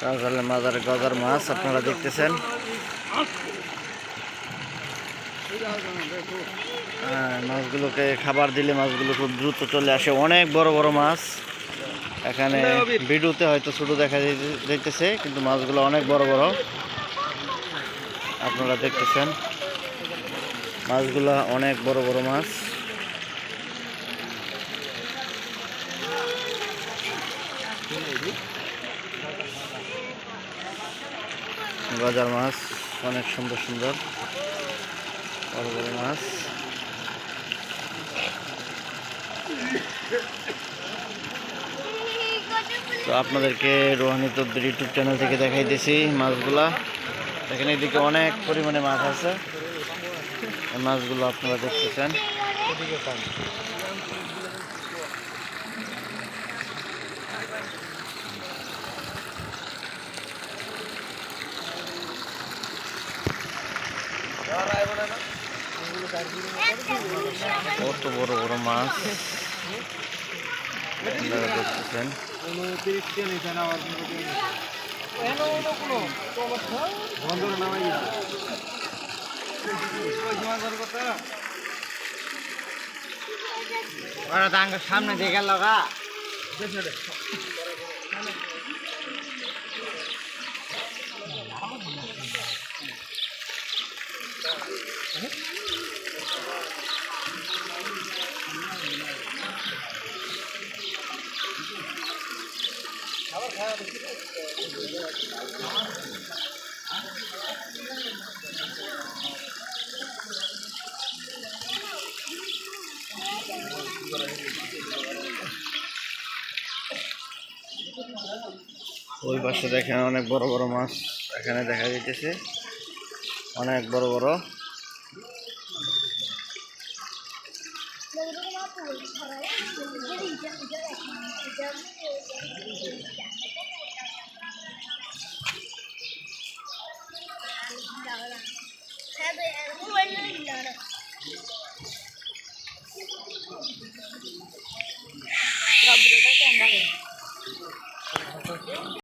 শাহজালাল মাজার গজার মাছ আপনারা দেখতেছেন। মাছগুলোকে খাবার দিলে মাছগুলো খুব দ্রুত চলে আসে। অনেক বড় বড় মাছ এখানে ভিডিওতে হয়তো ছোট দেখা যাইতেছে, কিন্তু মাছগুলো অনেক বড় বড় আপনারা দেখতেছেন। মাছগুলো অনেক বড় বড় মাছ। গজার মাছ অনেক সুন্দর সুন্দর বড় বড় মাছ। তো আপনাদেরকে রোহানি তদ্বির ইউটিউব চ্যানেল থেকে দেখাইতেছি মাছগুলা। এখানে এদিকে অনেক পরিমাণে মাছ আছে, এই মাছগুলো আপনারা দেখতেছেন। কত বড় বড় মাছ আপনারা দেখতেছেন। সামনে দেখে লগা ওই পাশে দেখেন অনেক বড় বড় মাছ এখানে দেখা যাইতেছে, অনেক বড় বড়।